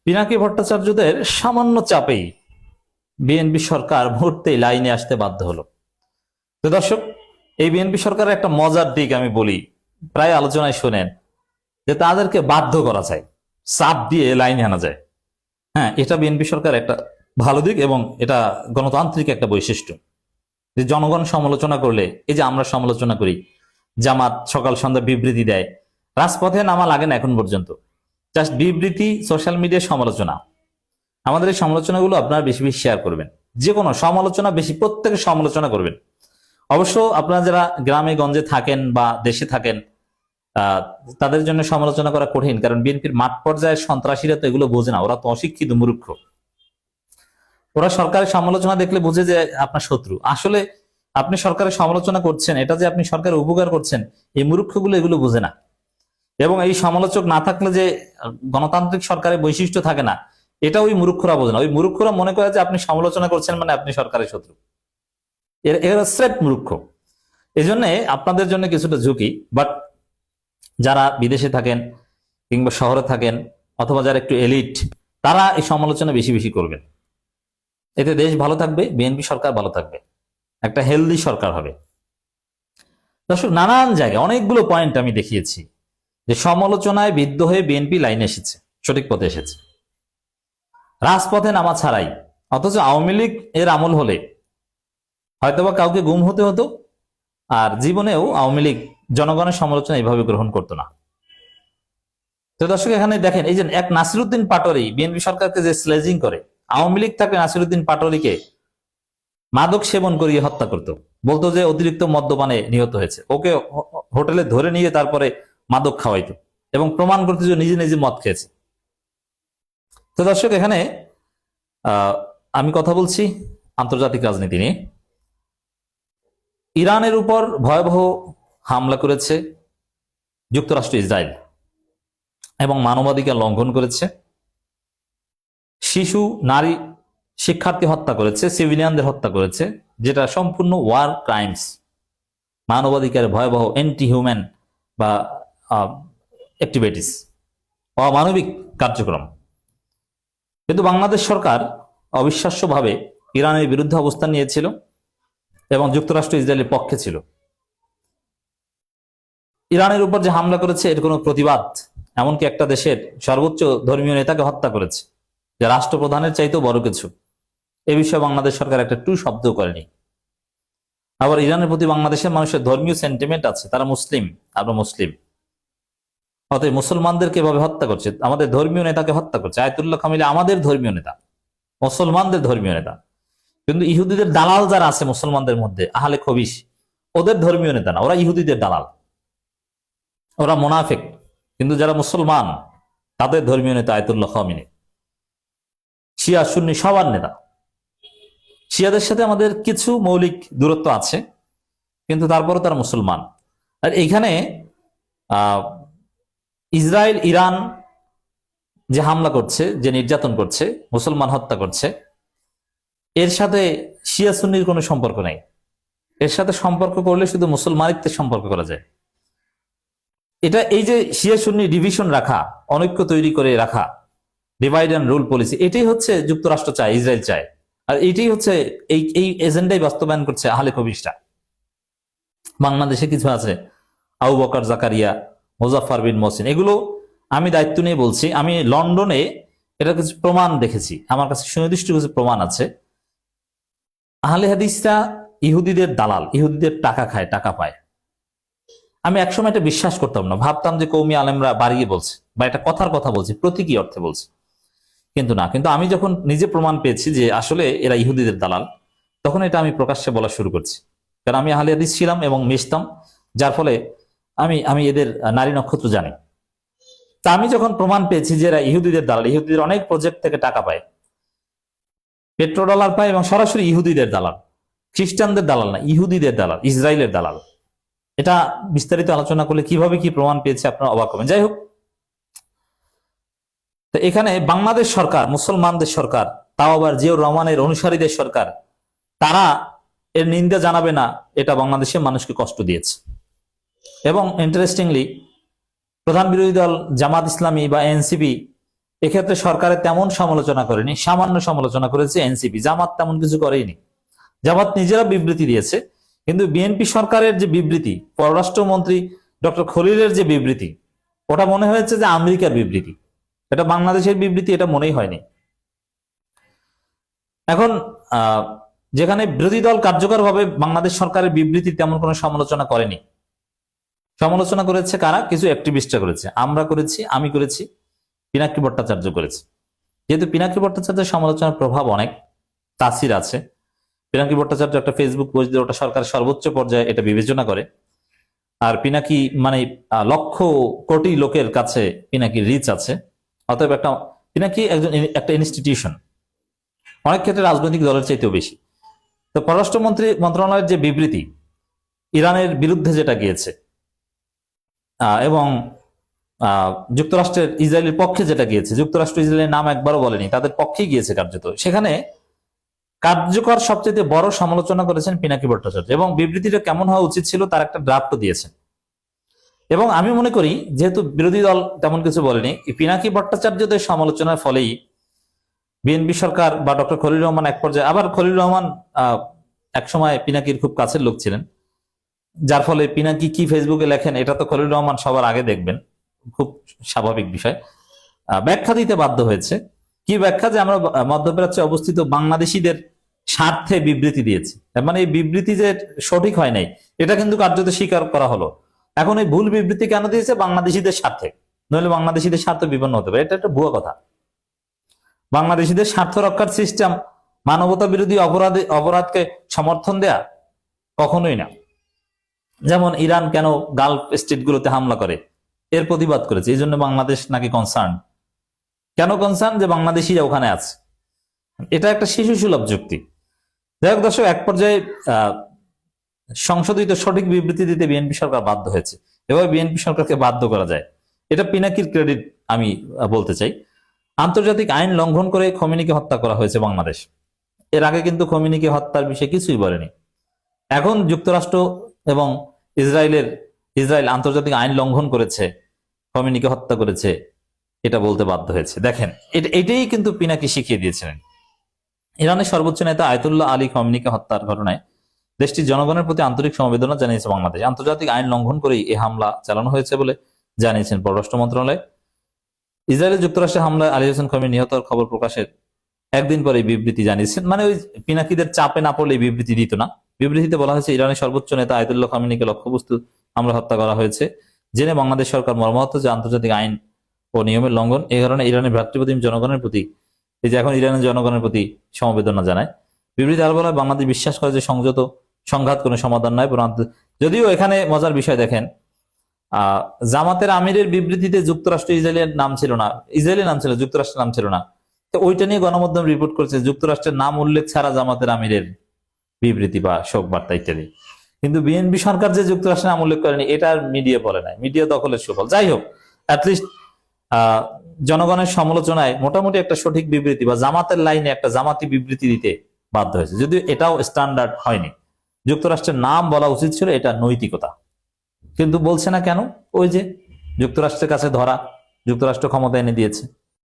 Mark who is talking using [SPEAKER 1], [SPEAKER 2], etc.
[SPEAKER 1] পিনাকি ভট্টাচার্যদের সামান্য চাপেই বিএনপি সরকার মুহূর্তেই লাইনে আসতে বাধ্য হলো। তো দর্শক, এই বিএনপি সরকারের একটা মজার দিক আমি বলি, প্রায় আলোচনায় শোনেন যে তাদেরকে বাধ্য করা যায়, চাপ দিয়ে লাইনে আনা যায়। হ্যাঁ, এটা বিএনপি সরকার একটা ভালো দিক এবং এটা গণতান্ত্রিক একটা বৈশিষ্ট্য যে জনগণ সমালোচনা করলে, এই যে আমরা সমালোচনা করি, জামাত সকাল সন্ধ্যা বিবৃতি দেয়, রাজপথে নামা লাগে না এখন পর্যন্ত, জাস্ট বিবৃতি, সোশ্যাল মিডিয়ার সমালোচনা। আমাদের এই সমালোচনাগুলো আপনারা বেশি বেশি শেয়ার করবেন, যে কোনো সমালোচনা বেশি, প্রত্যেকের সমালোচনা করবেন। অবশ্য আপনারা যারা গ্রামে গঞ্জে থাকেন বা দেশে থাকেন, তাদের জন্য সমালোচনা করা কঠিন, কারণ বিএনপির মাঠ পর্যায়ের সন্ত্রাসীরা তো এগুলো বোঝে না, ওরা তো অশিক্ষিত মূর্খ। ওরা সরকারের সমালোচনা দেখলে বোঝে যে আপনার শত্রু। আসলে আপনি সরকারের সমালোচনা করছেন, এটা যে আপনি সরকারের উপকার করছেন, এই মূর্খগুলো এগুলো বোঝে না। এবং এই সমালোচক না থাকলে যে গণতান্ত্রিক সরকারের বৈশিষ্ট্য থাকে না, এটা ওই মূর্খরা বোঝে না। ওই মূর্খরা মনে করে যে আপনি সমালোচনা করছেন মানে আপনি সরকারের শত্রু। এরা স্রেফ মূর্খ। এই জন্য আপনাদের জন্য কিছুটা ঝুঁকি, বাট যারা বিদেশে থাকেন কিংবা শহরে থাকেন অথবা যারা একটু এলিট, তারা এই সমালোচনা বেশি বেশি করবেন। এতে দেশ ভালো থাকবে, বিএনপি সরকার ভালো থাকবে, একটা হেলদি সরকার হবে। দর্শক, নানান জায়গায় অনেকগুলো পয়েন্ট আমি দেখিয়েছি যে সমালোচনায় বিদ্ধ হয়ে বিএনপি লাইনে এসেছে, সঠিক পথে এসেছে, রাজপথে নামা ছাড়াই। অথচ আওয়ামী লীগ এর আমল হলে হয়তোবা কাউকে গুম হতে হতো, আর জীবনেও আওয়ামী লীগ জনগণের সমালোচনা এইভাবে গ্রহণ করতো না। তো দর্শক, এখানে দেখেন, এই যে এক নাসিরুদ্দিন পাটোয়ারি বিএনপি সরকারকে যে স্লেজিং করে, আওয়ামী লীগ থাকলে নাসিরুদ্দিন পাটোয়ারিকে মাদক সেবন করিয়ে হত্যা করতো, বলতো যে অতিরিক্ত মদ্যপানে নিহত হয়েছে, ওকে হোটেলে ধরে নিয়ে তারপরে মাদক খাওয়াইতো এবং প্রমাণ করতে যে নিজে নিজে মদ খেয়েছে। তো দর্শক, এখানে আমি কথা বলছি আন্তর্জাতিক রাজনীতি নিয়ে। ইরানের উপর ভয়াবহ হামলা করেছে যুক্তরাষ্ট্র, ইসরায়েল, এবং মানবাধিকার লঙ্ঘন করেছে। শিশু, নারী, শিক্ষার্থী হত্যা করেছে, সিভিলিয়ানদের হত্যা করেছে, যেটা সম্পূর্ণ ওয়ার ক্রাইমস, মানবাধিকার ভয়াবহ অ্যান্টি হিউম্যান বা অ্যাক্টিভিটিস, অমানবিক কার্যক্রম। কিন্তু বাংলাদেশ সরকার অবিশ্বাস্যভাবে ইরানের বিরুদ্ধে অবস্থান নিয়েছিল এবং যুক্তরাষ্ট্র ইসরায়েলের পক্ষে ছিল। ইরানের উপর যে হামলা করেছে এর কোনো প্রতিবাদ, এমনকি একটা দেশের সর্বোচ্চ ধর্মীয় নেতাকে হত্যা করেছে, যা রাষ্ট্রপ্রধানের চাইতেও বড় কিছু, এ বিষয়ে বাংলাদেশ সরকার একটা টু শব্দ করেনি। আবার ইরানের প্রতি বাংলাদেশের মানুষের ধর্মীয় সেন্টিমেন্ট আছে, তারা মুসলিম, আমরা মুসলিম, অতএব মুসলমানদেরকে এভাবে হত্যা করছে, আমাদের ধর্মীয় নেতাকে হত্যা করছে। আয়াতুল্লাহ খামিলি আমাদের ধর্মীয় নেতা, মুসলমানদের ধর্মীয় নেতা, কিন্তু ইহুদিদের দালাল যারা আছে মুসলমানদের মধ্যে, আহলে খবিশ, ওদের ধর্মীয় নেতা না, ওরা ইহুদিদের দালাল, ওরা মুনাফিক। কিন্তু যারা মুসলমান তাদের ধর্মীয় নেতা আয়াতুল্লাহ খামিনি, শিয়া সুন্নি সবার নেতা। শিয়াদের সাথে আমাদের কিছু মৌলিক দূরত্ব আছে, কিন্তু তারপরও তারা মুসলমান। আর এইখানে ইসরায়েল, ইরান যে হামলা করছে, যে নির্যাতন করছে, মুসলমান হত্যা করছে, এর সাথে শিয়া সুন্নির কোনো সম্পর্ক নেই। এর সাথে সম্পর্ক করলে শুধু মুসলমানিত্বের সম্পর্ক করা যায়। এটা এই যে শিয়া সুন্নি ডিভিশন রাখা, অনৈক্য তৈরি করে রাখা, ডিভাইড অ্যান্ড রুল পলিসি, এটাই হচ্ছে যুক্তরাষ্ট্র চায়, ইসরায়েল চায়। আর এইটাই হচ্ছে এই এজেন্ডাই বাস্তবায়ন করছে আহলে কবিশরা। বাংলাদেশে কিছু আছে, আবু বকর জাকারিয়া, মুজাফফর বিন মহসিন, এগুলো আমি দায়িত্ব নিয়ে বলছি। আমি লন্ডনে এটা কিছু প্রমাণ দেখেছি, আমার কাছে সুনির্দিষ্ট কিছু প্রমাণ আছে। আহলে হাদিসরা ইহুদিদের দালাল, ইহুদিদের টাকা খায়, টাকা পায়। আমি একসময় এটা বিশ্বাস করতাম না, ভাবতাম যে কৌমি আলেমরা বাড়িয়ে বলছে বা এটা কথার কথা বলছে, প্রতীকী অর্থে বলছে, কিন্তু না। কিন্তু আমি যখন নিজে প্রমাণ পেয়েছি যে আসলে এরা ইহুদিদের দালাল, তখন এটা আমি প্রকাশ্যে বলা শুরু করছি। কারণ আমি আহলে হাদিস ছিলাম এবং মিশতাম, যার ফলে আমি এদের নারী নক্ষত্র জানি। তা আমি যখন প্রমাণ পেয়েছি যে এরা ইহুদিদের দালাল, ইহুদিদের অনেক প্রজেক্ট থেকে টাকা পায়, পেট্রো ডলার পায়, এবং সরাসরি ইহুদিদের দালাল, খ্রিস্টানদের দালাল না, ইহুদিদের দালাল, ইসরায়েলের দালাল, এটা বিস্তারিত আলোচনা করলে কিভাবে কি প্রমাণ পেয়েছে আপনারা অবাক হবেন। যাই হোক, তো এখানে বাংলাদেশ সরকার, মুসলমানদের সরকার, তাও আবার জিয়াউর রহমানের অনুসারীদের সরকার, তারা এর নিন্দা জানাবে না, এটা বাংলাদেশের মানুষকে কষ্ট দিয়েছে। এবং ইন্টারেস্টিংলি প্রধান বিরোধী দল জামাত ইসলামী বা এনসিপি, এক্ষেত্রে সরকারের তেমন সমালোচনা করেনি, সামান্য সমালোচনা করেছে এনসিপি। জামাত তেমন কিছু করেনি। জামাত নিজেরা বিবৃতি দিয়েছে, কিন্তু বিএনপি সরকারের যে বিবৃতি, পররাষ্ট্রমন্ত্রী ডক্টর খলিলের যে বিবৃতি, ওটা মনে হয়েছে যে আমেরিকার বিবৃতি, এটা বাংলাদেশের বিবৃতি এটা মনেই হয়নি। এখন যেখানে বিরোধী দল কার্যকরভাবে বাংলাদেশ সরকারের বিবৃতি তেমন কোনো সমালোচনা করেনি, সমালোচনা করেছে কারা? কিছু অ্যাক্টিভিস্টরা করেছে, আমরা করেছি, আমি করেছি, পিনাকি ভট্টাচার্য করেছে। যেহেতু পিনাকি ভট্টাচার্যের সমালোচনার প্রভাব অনেক, তাসির আছে। পিনাকি ভট্টাচার্য একটা ফেসবুক পোস্ট দিয়ে ওটা সরকার সর্বোচ্চ পর্যায়ে এটা বিবেচনা করে। আর পিনাকি মানে লক্ষ কোটি লোকের কাছে পিনাকির রিচ আছে। অতএব পিনাকি একটা ইনস্টিটিউশন, অনেক ক্ষেত্রে রাজনৈতিক দলের চাইতেও বেশি। তো পররাষ্ট্রমন্ত্রী মন্ত্রণালয়ের যে বিবৃতি, ইরানের বিরুদ্ধে যেটা গিয়েছে এবং যুক্তরাষ্ট্রের ইসরায়েলের পক্ষে যেটা গিয়েছে, যুক্তরাষ্ট্র ইসরায়েলের নাম একবারও বলেনি, তাদের পক্ষেই গিয়েছে কার্যত, সেখানে কার্যকর সবচেয়ে বড় সমালোচনা করেছেন পিনাকি ভট্টাচার্য এবং বিবৃতিটা কেমন হওয়া উচিত ছিল তার একটা ড্রাফটও দিয়েছেন। এবং আমি মনে করি যেহেতু বিরোধী দল তেমন কিছু বলেনি, পিনাকি ভট্টাচার্যদের সমালোচনার ফলেই বিএনপি সরকার বা ডক্টর খলিল রহমান এক পর্যায়ে, আবার খলিল রহমান একসময় পিনাকির খুব কাছের লোক ছিলেন, যার ফলে পিনাকি কি ফেসবুকে লেখেন এটা তো খলিল রহমান সবার আগে দেখবেন, খুব স্বাভাবিক বিষয়। ব্যাখ্যা দিতে বাধ্য হয়েছে। কি ব্যাখ্যা? যে আমরা মধ্যপ্রাচ্যে অবস্থিত বাংলাদেশিদের স্বার্থে বিবৃতি দিয়েছি, মানে এই বিবৃতি যে সঠিক হয় নাই এটা কিন্তু কার্যত স্বীকার করা হলো। এখন এই ভুল বিবৃতি কেন দিয়েছে? বাংলাদেশিদের স্বার্থে, নইলে বাংলাদেশিদের স্বার্থ বিপন্ন হতে পারে। এটা একটা ভুয়া কথা। বাংলাদেশিদের স্বার্থ রক্ষার সিস্টেম মানবতা বিরোধী অপরাধকে সমর্থন দেয়া কখনোই না। যেমন ইরান কেন গালফ স্টেটগুলোতে হামলা করে, এর প্রতিবাদ করেছে, এই জন্য বাংলাদেশ নাকি কনসার্ন। কেন কনসার্ন? যে বাংলাদেশিরা ওখানে আছে। এটা একটা শিশু সুলভ যুক্তি। যাই হোক দর্শক, এক পর্যায়ে সংশোধিত সঠিক বিবৃতি দিতে বিএনপি সরকার বাধ্য হয়েছে। এভাবে বিএনপি সরকারকে বাধ্য করা যায়, এটা পিনাকির ক্রেডিট আমি বলতে চাই। আন্তর্জাতিক আইন লঙ্ঘন করে খোমেনিকে হত্যা করা হয়েছে বাংলাদেশ। এর আগে কিন্তু খোমেনিকে হত্যার বিষয়ে কিছুই বলেনি। এখন যুক্তরাষ্ট্র এবং ইসরায়েল আন্তর্জাতিক আইন লঙ্ঘন করেছে, খোমেনিকে হত্যা করেছে, এটা বলতে বাধ্য হয়েছে। দেখেন, এটাই কিন্তু পিনাকি শিখিয়ে দিয়েছিলেন। ইরানের সর্বোচ্চ নেতা আয়াতুল্লাহ আলী খোমেনিকে হত্যার ঘটনায় দেশটির জনগণের প্রতি আন্তরিক সমবেদনা জানিয়েছে বাংলাদেশ। আন্তর্জাতিক আইন লঙ্ঘন করেই এই হামলা চালানো হয়েছে বলে জানিয়েছেন পররাষ্ট্র মন্ত্রণালয়। ইসরায়েলের যুক্তরাষ্ট্রের হামলায় আলী হোসেন খোমেনি নিহতর খবর প্রকাশের একদিন পরে বিবৃতি জানিয়েছেন। মানে ওই পিনাকিদের চাপে না পড়লে বিবৃতি দিত না। বিবৃতিতে বলা হয়েছে, ইরানের সর্বোচ্চ নেতা আয়াতুল্লাহ খোমেনিকে লক্ষ্যবস্তু হামলা হত্যা করা হয়েছে জেনে বাংলাদেশ সরকার মর্মাহত যে আন্তর্জাতিক আইন ও নিয়মের লঙ্ঘন। এই কারণে ইরানের ভ্রাতৃপ্রতিম জনগণের প্রতি, এই যে এখন ইরানের জনগণের প্রতি সমবেদনা জানায়। বিবৃতি আরো বলা হয়, বাংলাদেশ বিশ্বাস করে যে সংঘাত কোনো সমাধান নয়, বরং যদিও এখানে মজার বিষয় দেখেন, জামাতের আমিরের বিবৃতিতে যুক্তরাষ্ট্র ইসরায়েলের নাম ছিল না, ইসরায়েলের নাম ছিল, যুক্তরাষ্ট্রের নাম ছিল না। তো ওইটা নিয়ে গণমাধ্যম রিপোর্ট করেছে যুক্তরাষ্ট্রের নাম উল্লেখ ছাড়া জামাতের আমিরের বিবৃতি বা শোক বার্তা ইত্যাদি। কিন্তু বিএনপি সরকার যে যুক্তরাষ্ট্রের নাম উল্লেখ করেনি, এটা মিডিয়া বলে নাই, মিডিয়া দখলের সুফল। যাই হোক, অ্যাটলিস্ট জনগণের সমালোচনায় মোটামুটি একটা সঠিক বিবৃতি বা জামাতের লাইনে একটা জামাতি বিবৃতি দিতে বাধ্য হয়েছে, যদিও এটাও স্ট্যান্ডার্ড হয়নি। যুক্তরাষ্ট্রের নাম বলা উচিত ছিল, এটা নৈতিকতা, কিন্তু বলছে না কেন? ওই যে যুক্তরাষ্ট্রের কাছে ধরা, যুক্তরাষ্ট্র ক্ষমতা এনে দিয়েছে।